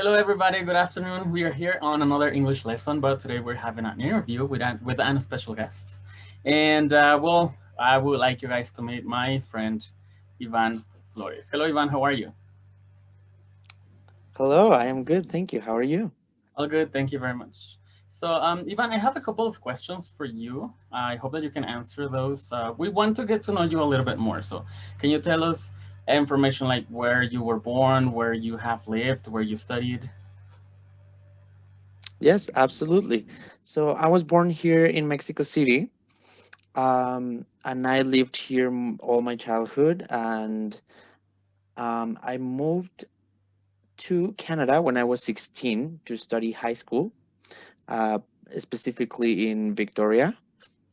Hello, everybody. Good afternoon. We are here on another English lesson, but today we're having an interview with an special guest. And I would like you guys to meet my friend Ivan Flores. Hello, Ivan. How are you? Hello, I am good, thank you. How are you? All good. Thank you very much. So, Ivan, I have a couple of questions for you. I hope that you can answer those. We want to get to know you a little bit more. So, can you tell us information like where you were born, where you have lived, where you studied? Yes, absolutely. So I was born here in Mexico City, and I lived here all my childhood, and I moved to Canada when I was 16 to study high school, uh, specifically in Victoria.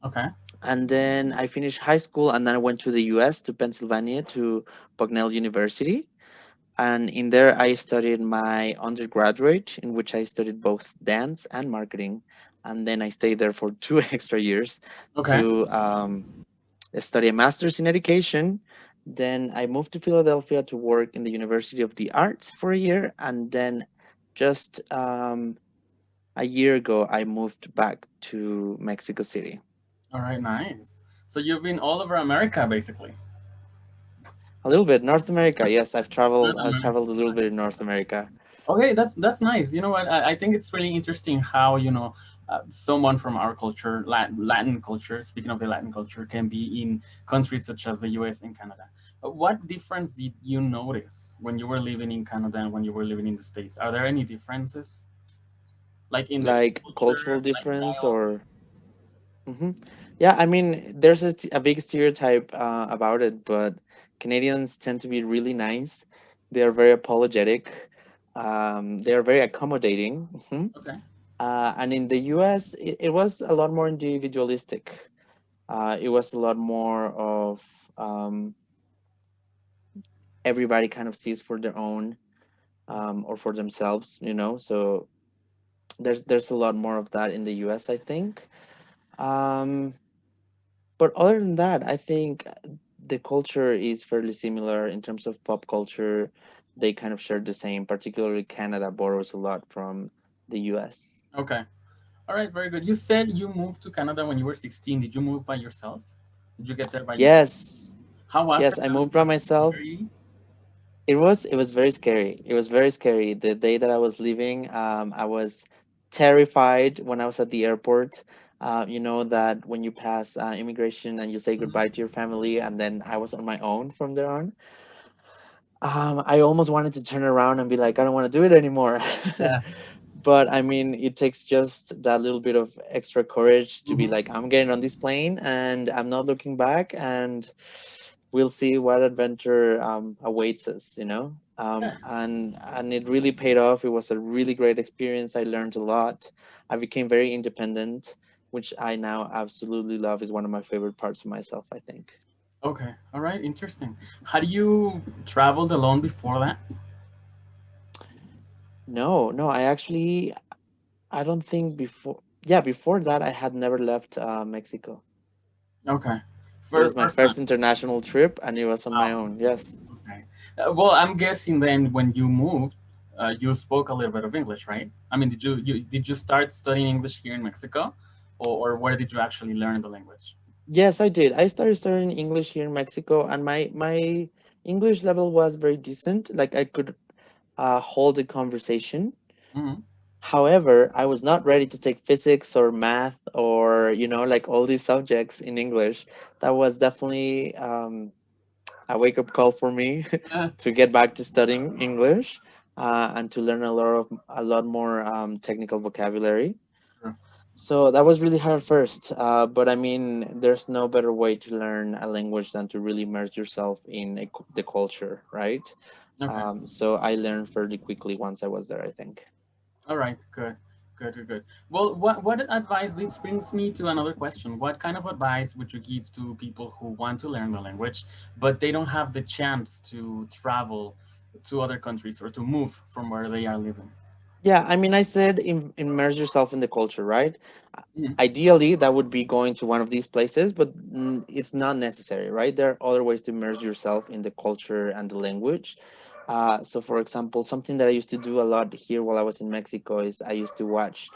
Okay. And then I finished high school, and then I went to the US to Pennsylvania to Bucknell University. And in there, I studied my undergraduate, in which I studied both dance and marketing. And then I stayed there for 2 extra years Okay. to study a master's in education. Then I moved to Philadelphia to work in the University of the Arts for a year. And then just a year ago, I moved back to Mexico City. All right, nice. So you've been all over America, basically. A little bit North America. Yes, I've North traveled. I've America. traveled a little bit in North America. Okay, that's nice. You know what? I think it's really interesting how someone from our culture, Latin culture, speaking of the Latin culture, can be in countries such as the U.S. and Canada. What difference did you notice when you were living in Canada and when you were living in the States? Are there any differences, like in the Like cultural culture, difference lifestyle? or. Hmm. Yeah, I mean, there's a big stereotype about it, but Canadians tend to be really nice. They are very apologetic. They are very accommodating. Okay. And in the US, it was a lot more individualistic. It was a lot more of um, everybody kind of sees for their own or for themselves, you know. So there's a lot more of that in the US, I think. Um, But other than that, I think the culture is fairly similar in terms of pop culture. They kind of share the same, particularly Canada borrows a lot from the US. Okay. All right. Very good. You said you moved to Canada when you were 16. Did you move by yourself? Did you get there by yourself? Yes, How was yes, it? I moved by Was it myself. scary? It was very scary. It was very scary. The day that I was leaving, I was terrified when I was at the airport. You know that when you pass immigration and you say Mhm. goodbye to your family, and then I was on my own from there on. I almost wanted to turn around and be like, I don't want to do it anymore. Yeah. But I mean, it takes just that little bit of extra courage to be Mhm. like, I'm getting on this plane and I'm not looking back, and we'll see what adventure awaits us, you know? Yeah. And it really paid off. It was a really great experience. I learned a lot. I became very independent, which I now absolutely love. Is one of my favorite parts of myself, I think. Okay. All right. Interesting. Had you traveled alone before that? No, no, I don't think before. Yeah, before that, I had never left Mexico. Okay. It was my First time. first international trip, and it was on my Wow. own. Yes. Okay. Well, I'm guessing then when you moved, you spoke a little bit of English, right? I mean, did you start studying English here in Mexico, or where did you actually learn the language? Yes, I did. I started studying English here in Mexico, and my English level was very decent. Like I could hold a conversation. Hmm. However, I was not ready to take physics or math or like all these subjects in English. That was definitely a wake up call for me to get back to studying English and to learn a lot more technical vocabulary. Sure. So that was really hard first, but I mean, there's no better way to learn a language than to really immerse yourself in the culture, right? Okay. So I learned fairly quickly once I was there, I think. All right. Good. Good. Good. Good. Well, what advice? This brings me to another question. What kind of advice would you give to people who want to learn the language, but they don't have the chance to travel to other countries or to move from where they are living? Yeah, I mean, I said immerse yourself in the culture, right? Mhm. Ideally, that would be going to one of these places, but it's not necessary, right? There are other ways to immerse yourself in the culture and the language. So, for example, something that I used to do a lot here while I was in Mexico is I used to watch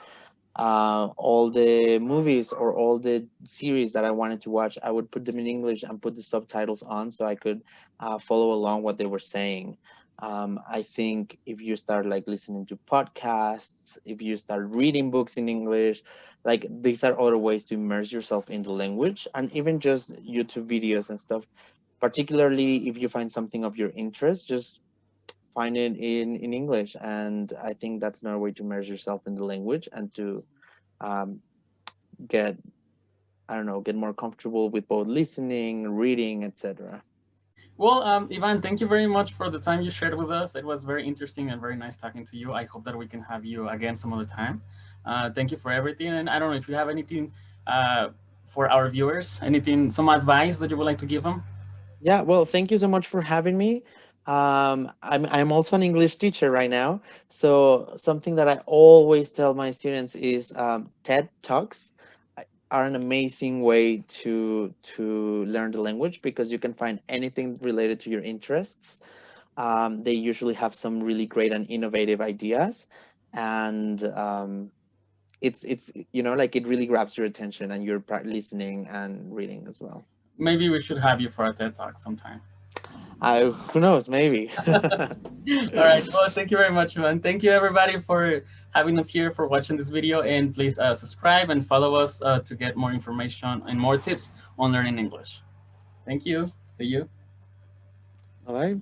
all the movies or all the series that I wanted to watch. I would put them in English and put the subtitles on so I could follow along what they were saying. I think if you start like listening to podcasts, if you start reading books in English, like these are other ways to immerse yourself in the language, and even just YouTube videos and stuff. Particularly if you find something of your interest, just find it in English. And I think that's another way to immerse yourself in the language and to um, get, I don't know, get more comfortable with both listening, reading, etc. Well, Ivan, thank you very much for the time you shared with us. It was very interesting and very nice talking to you. I hope that we can have you again some other time. Thank you for everything. And I don't know if you have anything uh, for our viewers, anything, some advice that you would like to give them. Yeah, well, thank you so much for having me. I'm also an English teacher right now, so something that I always tell my students is TED Talks are an amazing way to learn the language because you can find anything related to your interests. They usually have some really great and innovative ideas, and it's like it really grabs your attention, and you're listening and reading as well. Maybe we should have you for a TED Talk sometime. Who knows? Maybe. All right. Well, thank you very much, man. Thank you, everybody, for having us here, for watching this video. And please subscribe and follow us to get more information and more tips on learning English. Thank you. See you. All right.